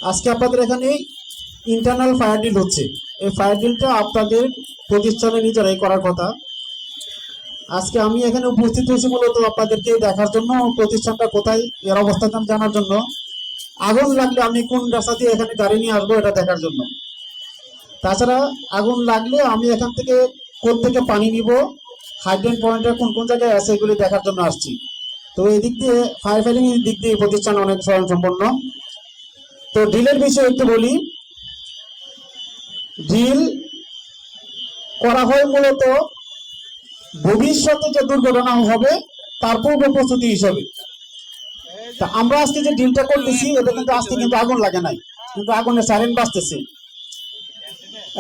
আজকে আপনাদের এখানে ইন্টারনাল ফায়ার ডিল হচ্ছে। এই ফায়ার ডিলটা আপনাদের প্রতিষ্ঠানে নিজেরাই করার কথা। আজকে আমি এখানে উপস্থিত হয়েছি মূলত আপনাদেরকে দেখার জন্য, প্রতিষ্ঠানটা কোথায় এর অবস্থান জানার জন্য। আগুন লাগলে আমি কোন রাস্তা দিয়ে এখানে গাড়ি নিয়ে আসবো এটা দেখার জন্য। তাছাড়া আগুন লাগলে আমি এখান থেকে কোত্থেকে পানি নিব, হাইড্রেন্ট পয়েন্টটা কোন কোন জায়গায় আছে এগুলি দেখার জন্য আসছি। তো এই দিক দিয়ে ফায়ার ফাইটিং এর দিক দিয়ে প্রতিষ্ঠান অনেক স্বয়ংসম্পন্ন। তো ড্রিলের বিষয়ে একটু বলি। ড্রিল করা হয় মূলত ভবিষ্যতে যে দুর্ঘটনা হবে তার পূর্ব প্রস্তুতি হিসাবে। তা আমরা আজকে যে ড্রিলটা করতেছি এটা কিন্তু আজকে কিন্তু আগুন লাগে নাই, কিন্তু আগুনের সাইরেন বাজতেছে।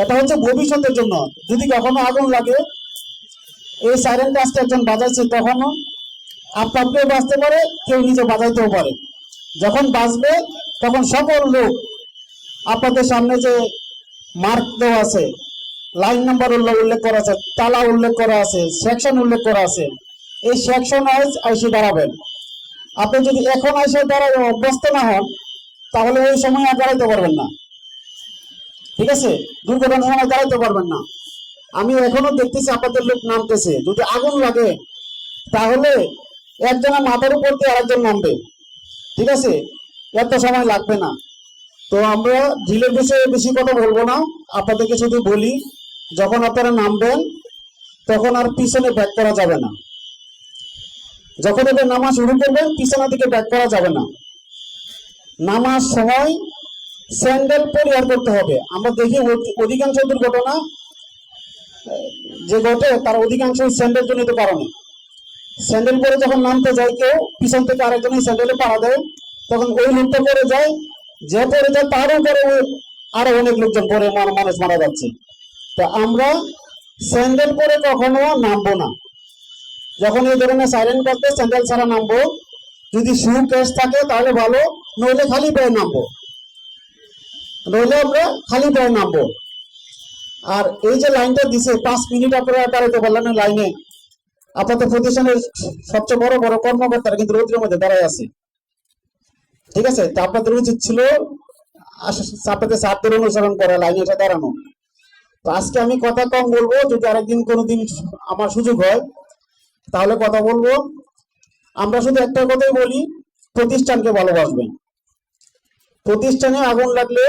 এটা হচ্ছে ভবিষ্যতের জন্য, যদি কখনো আগুন লাগে এই সাইরেনটা আজকে একজন বাজাইছে, তখনও আপনাকেও বাঁচতে পারে, কেউ নিজে বাজাইতেও পারে। যখন বাজবে তখন সকল লোক আপনাদের সামনে যে মার্ক দেওয়া আছে, লাইন নাম্বার উল্লেখ করা আছে, তালা উল্লেখ করা আছে, সেকশন উল্লেখ করা আছে, এই সেকশন ওয়াইজ আইসে দাঁড়াবেন। আপনি যদি এখন আইসে দাঁড়ায় অভ্যস্ত না হন তাহলে ওই সময় আর দাঁড়াইতে পারবেন না, ঠিক আছে? দুর্ঘটনার সময় দাঁড়াইতে পারবেন না। আমি এখনো দেখতেছি আপনাদের লোক নামতেছে। যদি আগুন লাগে তাহলে একজনের মাথার উপর দিয়ে আরেকজন নামবে, ঠিক আছে? এত সময় লাগবে না। তো আমরা ড্রিলের বিষয়ে বেশি কথা বলবো না, আপনাদেরকে শুধু বলি যখন আপনারা নামবেন তখন আর পিছনে ব্যাক করা যাবে না। যখন এদের নামা শুরু করবেন পিছনের দিকে ব্যাক করা যাবে না। নামার সময় স্যান্ডেল পরিহার করতে হবে। আমরা দেখি অধিকাংশ দুর্ঘটনা যে ঘটে তার অধিকাংশ স্যান্ডেল জনিত কারণে। স্যান্ডেল পরে যখন নামতে যায় কেউ, পিছন থেকে আরেকজনের স্যান্ডেলে পাড়া দেয়, তখন ওই লোকটা পরে যায়, যে পরে যায় তার উপরে আরো অনেক লোকজন পরে মানুষ মারা যাচ্ছে। তা আমরা স্যান্ডেল পরে কখনো নামবো না। যখন এই ধরনের সাইরেন করতে স্যান্ডেল ছাড়া নামবো। যদি শু কেস থাকে তাহলে ভালো, নইলে খালি পায়ে নামবো, নইলে আমরা খালি পায়ে নামবো। আর এই যে লাইনটা দিছে 5 মিনিট আপনারা দাঁড়াইতে পারলেন লাইনে, আপনাদের প্রতিষ্ঠানের সবচেয়ে বড় বড় কর্মকর্তারা কিন্তু রোদ্রের মধ্যে দাঁড়ায় আছে, ঠিক আছে? তা আপনাদের উচিত ছিল আপনাদের ছাত্রদের অনুসরণ করা, লাইনে এটা দাঁড়ানো। তো আজকে আমি কথা কম বলবো, যদি আরেকদিন কোনোদিন আমার সুযোগ হয় তাহলে কথা বলবো। আমরা শুধু একটা কথাই বলি, প্রতিষ্ঠানকে ভালোবাসবেন। প্রতিষ্ঠানে আগুন লাগলে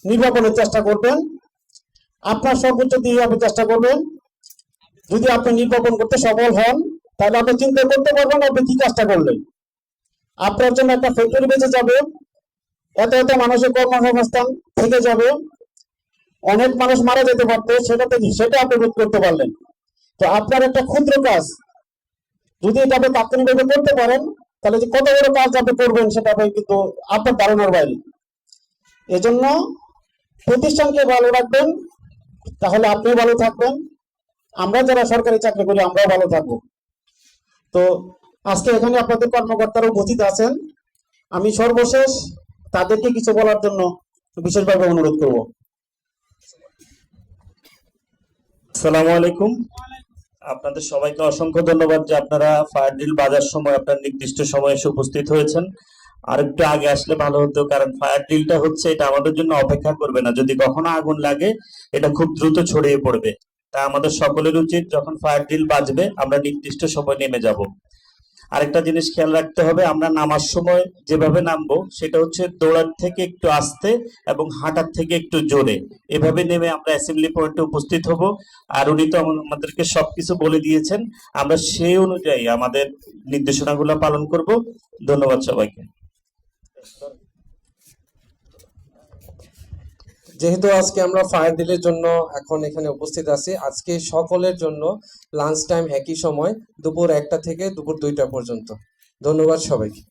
নির্বাপনের চেষ্টা করবেন, আপনার সর্বোচ্চ দিয়ে আপনি চেষ্টা করবেন। যদি আপনি নির্বাপন করতে সফল হন তাহলে আপনি চিন্তা করতে পারবেন আপনি কি কাজটা করলেন। আপনার জন্য একটা ফ্যাক্টরি বেঁচে যাবে, এত এত মানুষের কর্মসংস্থান থেকে যাবে, অনেক মানুষ মারা যেতে পারতো, সেটা আপনি রোধ করতে পারলেন। তো আপনার একটা ক্ষুদ্র কাজ যদি এটা আপনি তাৎক্ষণিকভাবে করতে পারেন তাহলে যে কত বড় কাজ আপনি করবেন সেটা কিন্তু আপনার ধারণার বাইরে। এজন্য প্রতিষ্ঠানকে ভালো রাখবেন, তাহলে আপনি ভালো থাকবেন, আমরা যারা সরকারি চাকরি করি আমরাও ভালো থাকবো। তো আজকে এখানে আপনাদের কর্মকর্তারা উপস্থিত আছেন, আমি সর্বশেষ তাদেরকে কিছু বলার জন্য বিশেষভাবে অনুরোধ করব। আসসালামু আলাইকুম। আপনাদের সবাইকে অসংখ্য ধন্যবাদ যে আপনারা ফায়ার ড্রিল বাজার সময় আপনার নির্দিষ্ট সময়ে এসে উপস্থিত হয়েছেন। আর একটু আগে আসলে ভালো হতো, কারণ ফায়ার ড্রিলটা হচ্ছে এটা আমাদের জন্য অপেক্ষা করবে না। যদি কখনো আগুন লাগে এটা খুব দ্রুত ছড়িয়ে পড়বে। তাই আমাদের সকলের উচিত যখন ফায়ার ড্রিল বাজবে আমরা নির্দিষ্ট সময় নেমে যাব। আরেকটা জিনিস খেয়াল রাখতে হবে, আমরা নামার সময় যেভাবে নামবো সেটা হচ্ছে দৌড়ার থেকে একটু আস্তে এবং হাঁটার থেকে একটু জোরে, এভাবে নেমে আমরা অ্যাসেম্বলি পয়েন্টে উপস্থিত হব। আর উনি তো আমাদেরকে সবকিছু বলে দিয়েছেন, আমরা সেই অনুযায়ী আমাদের নির্দেশনাগুলো পালন করব। ধন্যবাদ সবাইকে। যেহেতু আজকে আমরা ফায়ার ডিলের জন্য এখন এখানে উপস্থিত আছি, আজকে সকলের জন্য লাঞ্চ টাইম একই সময়, দুপুর 1টা থেকে দুপুর 2টা পর্যন্ত। ধন্যবাদ সবাইকে।